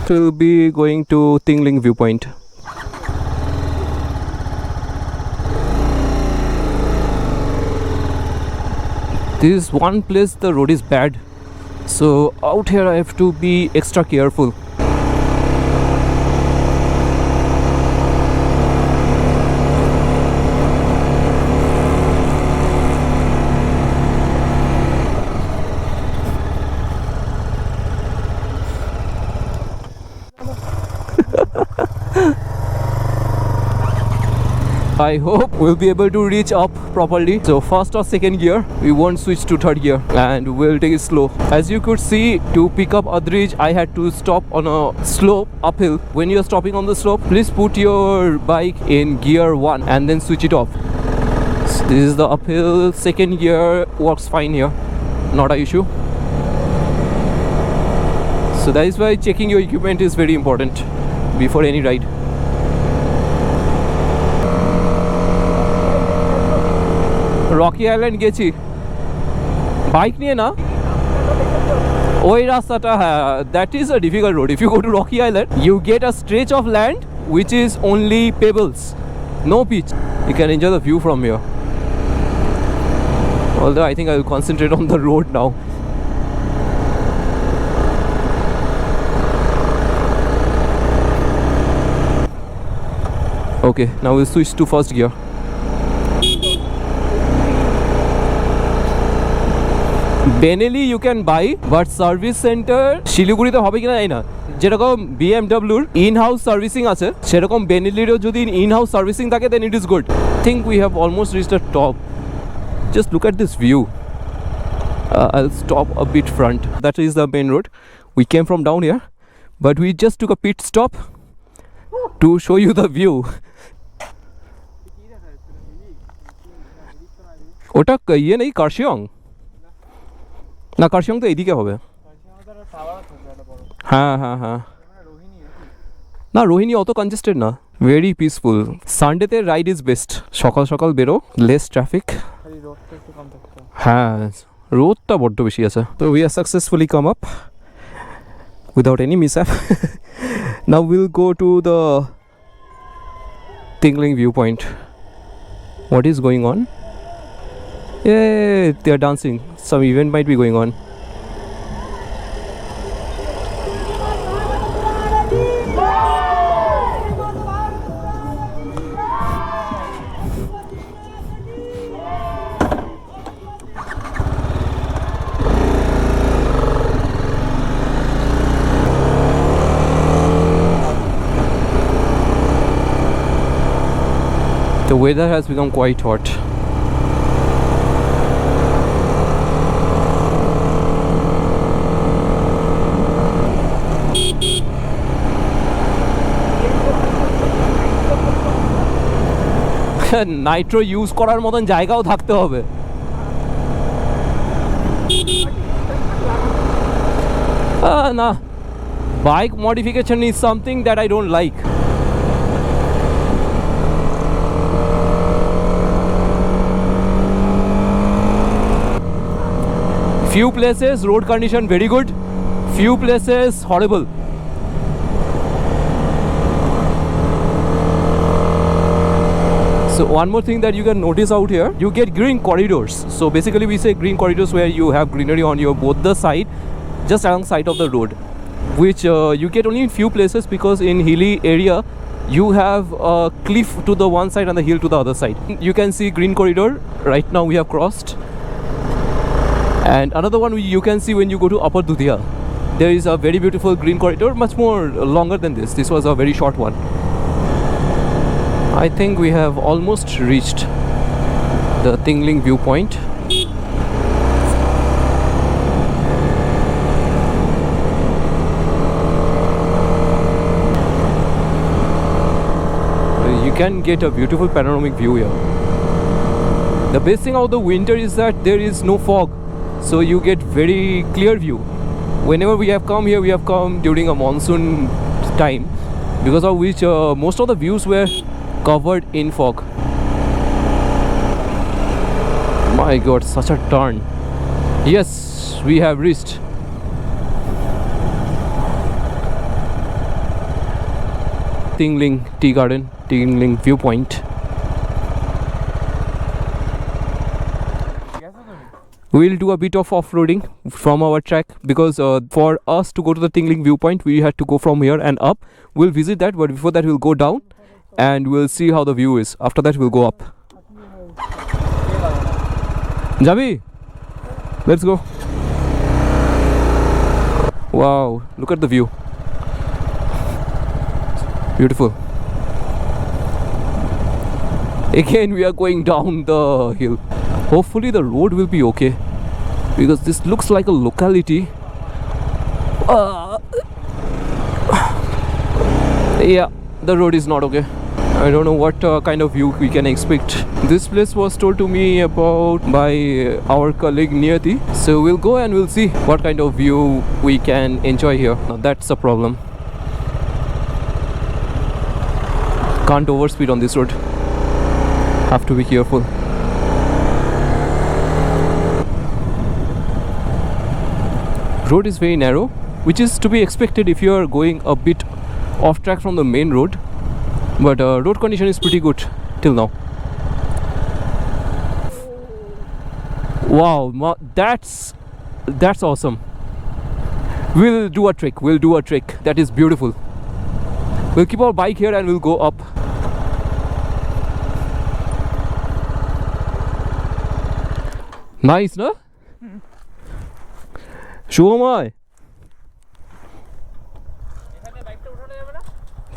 we'll be going to Tingling View Point. This is one place the road is bad, so out here I have to be extra careful. I hope we'll be able to reach up properly. So first or second gear, we won't switch to third gear and we'll take it slow. As you could see, to pick up Adrij, I had to stop on a slope uphill. When you're stopping on the slope, please put your bike in gear 1 and then switch it off. So this is the uphill. Second gear works fine here, not an issue. So that is why checking your equipment is very important before any ride. Rocky Island গেছি bike নিয়ে না ওই রাস্তাটা হ্যাঁ that is a difficult road if you go to Rocky Island you get a stretch of land which is only pebbles, no pitch. You can enjoy the view from here. Although I think I will concentrate on the road now. Okay, now we'll switch to first gear. Benelli you can buy, but service center Siliguri te hobe kina jani na. যেরকম BMW in-house servicing আছে সেরকম Benelli-র যদি in-house servicing থাকে then it is good. I think we have almost reached the top. Just look at this view. I'll stop a bit front. That is the main road. We came from down here, but we just took a pit stop to show you the view. ওটা ইয়ে নেই কার্শিয়ং না কার্শিয়ং তো এইদিকে হবে হ্যাঁ হ্যাঁ হ্যাঁ না রোহিণী অত কনজেস্টেড না ভেরি পিসফুল সানডেতে রাইড ইজ বেস্ট সকাল সকাল বেরো লেস ট্রাফিক হ্যাঁ রোদটা বড্ড বেশি আছে তো we are successfully come up without any mishap now will go to the Tingling View Point. What is going on? Yeah, they are dancing. Some event might be going on. The weather has become quite hot. Nitro use করার মতন জায়গাও থাকতে হবে না bike modification is something that I don't like few places road condition very good, few places horrible. So one more thing that you can notice out here, you get green corridors. So basically we say green corridors where you have greenery on your both the side, just along side of the road, which you get only in few places because in hilly area you have a cliff to the one side and the hill to the other side. You can see green corridor right now we have crossed. And another one you can see when you go to Upper Dudia. There is a very beautiful green corridor, much more longer than this. This was a very short one. I think we have almost reached the Tingling View Point. You can get a beautiful panoramic view here. The best thing about the winter is that there is no fog. So you get very clear view. Whenever we have come here, we have come during a monsoon time, because of which most of the views were covered in fog. My God, such a turn. Yes, we have reached. Tingling Tea Garden, Tingling View Point. We'll do a bit of off-roading from our track because for us to go to the Tingling Viewpoint we had to go from here and up. We'll visit that, but before that we'll go down and we'll see how the view is. After that we'll go up. Jabi, let's go. Wow, look at the view. Beautiful. Again we are going down the hill. Hopefully the road will be okay because this looks like a locality. Yeah, the road is not okay. I don't know what kind of view we can expect. This place was told to me about by our colleague Niyati. So we'll go and we'll see what kind of view we can enjoy here. Now that's a problem. Can't overspeed on this road. Have to be careful. Road is very narrow, which is to be expected if you are going a bit off track from the main road, but road condition is pretty good till now. Wow, that's awesome. We'll do a trick. That is beautiful. We'll keep our bike here and we'll go up. Nice, no? Shubhamoy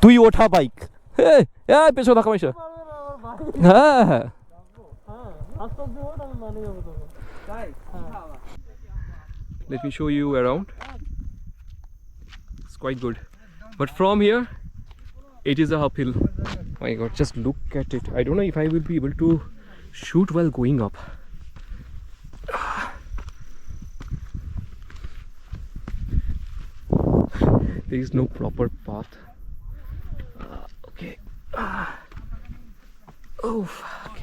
তুই ওঠা bike পেছনে থাকা পয়সা হ্যাঁ let me show you around. It's quite good, but from here it is a uphill. My god, just look at it. I don't know if I will be able to shoot while going up. There is no proper path. Okay. Oh fuck.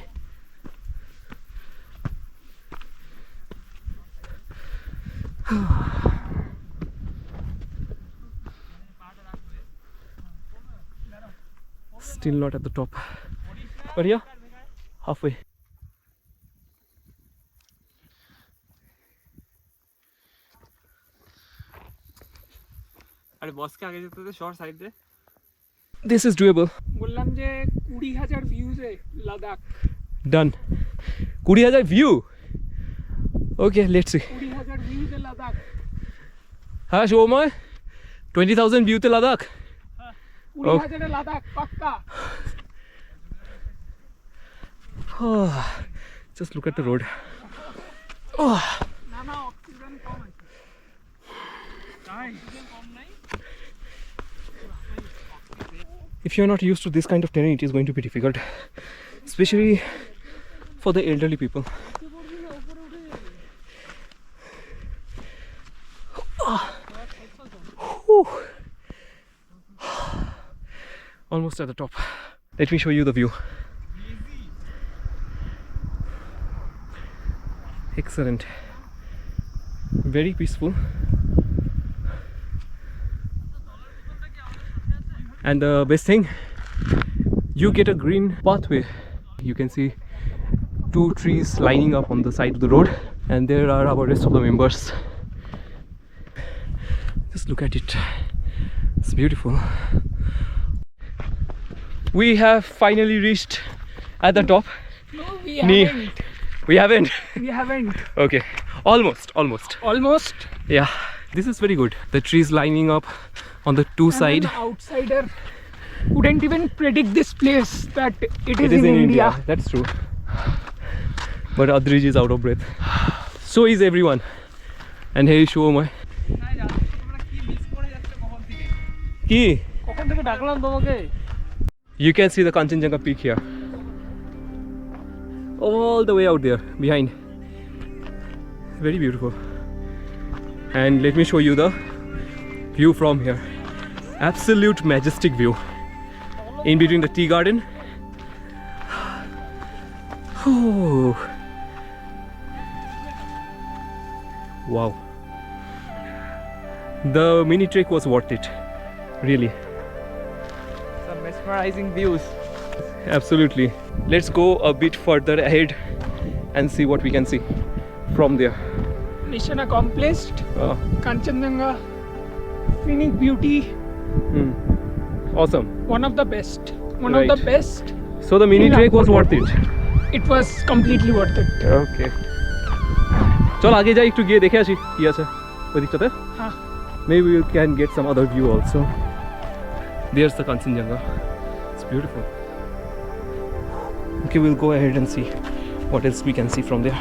Still not at the top, but yeah, halfway. আরে বসকে আগে যেতে তো short side দে This is doable. বললাম যে 20000 ভিউজে Ladakh Done. 20000 view. Okay, let's see. 20000 ভিউজে Ladakh হ্যাঁ Shubhamoy 20000 view তে লাদাখ 20000 এ লাদাখ পাক্কা Just look at the road. না না অক্সিজেন কম আছে তাই কম নাই. If you're not used to this kind of terrain, it is going to be difficult, especially for the elderly people. Almost at the top. Let me show you the view. Excellent. Very peaceful. And the best thing, you get a green pathway. You can see 2 trees lining up on the side of the road, and there are our rest of the members. Just look at it. It's beautiful. We have finally reached at the top. No, we haven't. We haven't? Okay. Almost. Yeah. This is very good. The trees lining up on the two sides. An outsider wouldn't even predict this place that it is in India. That's true. But Adrij is out of breath. So is everyone. And here is Shubhamoy. Ki? You can see the Kanchenjunga peak here. All the way out there behind. Very beautiful. And let me show you the view from here. Absolute majestic view in between the tea garden. Oh. Wow, the mini trek was worth it, really. The mesmerizing views. Absolutely. Let's go a bit further ahead and see what we can see from there. Mission accomplished. Uh, Kanchenjunga, scenic beauty. Awesome. One of the best. One Right. of the best. So the mini trek was worth it. It was completely worth it. Okay. চল আগে যাই একটু গিয়ে দেখে আসি কি আছে ওই দিকটাতে হ্যাঁ maybe we can get some other view also. There's the Kanchenjunga. It's beautiful. Okay, we'll go ahead and see what else we can see from there.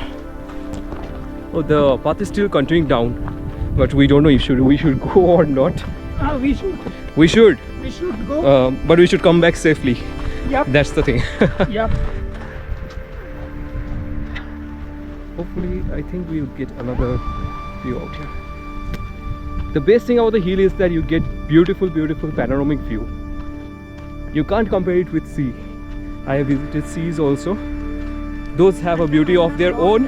Oh, the path is still continuing down, but we don't know if we should go or not. we should. We should. We should go. But we should come back safely. Yep. That's the thing. Yep. Hopefully, I think we'll get another view out here. The best thing about the hill is that you get beautiful, beautiful panoramic view. You can't compare it with sea. I have visited seas also. Those have a beauty of their own,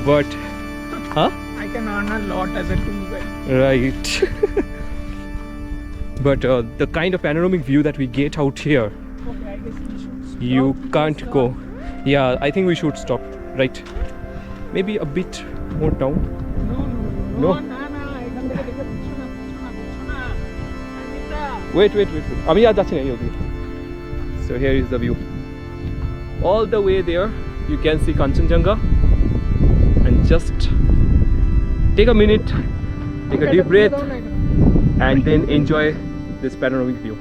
but I can earn a lot as a tour guide. right. But the kind of panoramic view that we get out here, Okay, I guess we should stop. you can't go. Yeah, I think we should stop. Right. Maybe a bit more down. No. No? Wait. আমি আর যাচ্ছি না এই অবধি. So here is the view. All the way there, you can see Kanchenjunga. And just take a minute, take a deep breath, and then enjoy this panoramic view.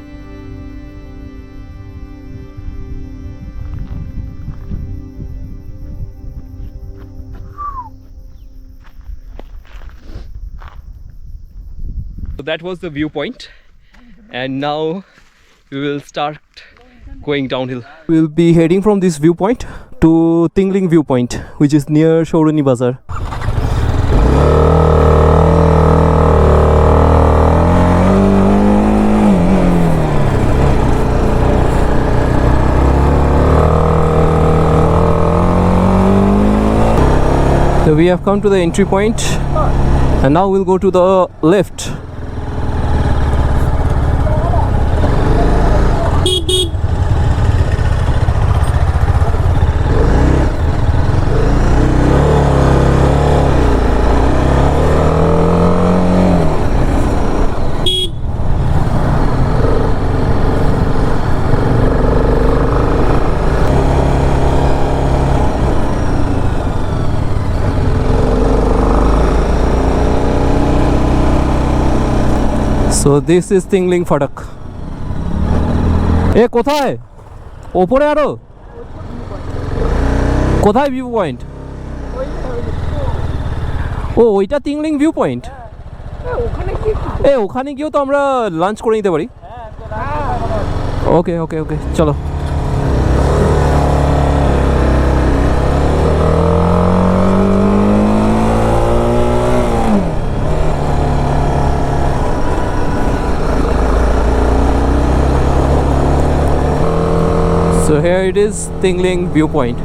So that was the viewpoint, and now we will start going downhill. We will be heading from this viewpoint to Tingling View Point, which is near Shaurani Bazaar. So we have come to the entry point, and now we'll go to the left. So this is Tingling Fadak. এ কোথায় ওপরে আরো কোথায় view point ও ওইটা tingling view point ওখানে গিয়েও তো আমরা lunch করে নিতে পারি ওকে ওকে ওকে চলো So here it is, Tingling View Point,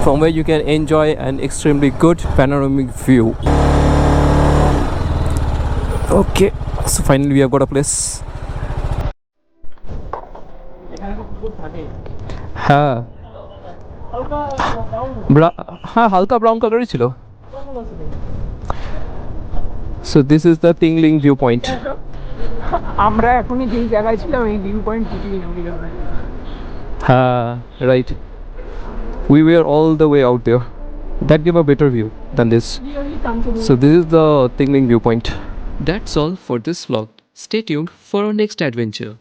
from where you can enjoy an extremely good panoramic view. Okay, so finally we have got a place. হ্যাঁ হ্যাঁ হালকা ব্রাউন কালারই ছিল So this is the Tingling View Point. আমরা এখনই যেই জায়গায় ছিলাম এই ভিউ পয়েন্ট কিছুই Right. We were all the way out there. That gave a better view than this. So this is the Tingling Viewpoint. That's all for this vlog. Stay tuned for our next adventure.